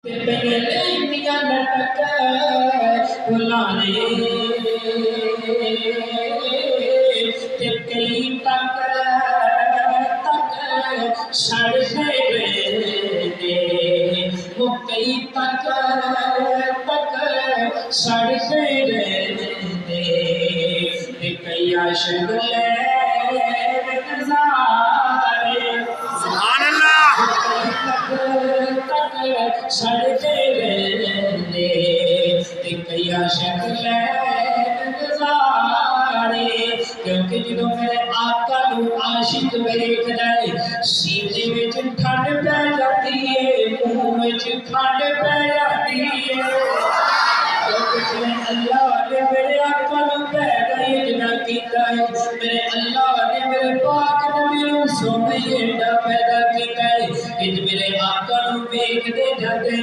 میاں لٹک بلانے کئی تک سڑ گئے وہ کئی تک سڑ گئے کئی عاشق سبحان اللہ سڑ گئے کئی عاشق گزارے کیونکہ جدو میرے آقا نو عاشق ویکھ جائے سینے وچ ٹھنڈ پہ جاتی ہے منہ وچ ٹھنڈ پہ جاتی ہے اللہ نے میرے آقا نو پیدا اتنا کیتا ہے میرے اللہ نے میرے پاک نبی نو سونے ایڈا پیدا کیتا ہے کہ میرے آقا نو ویکھ دے جاندے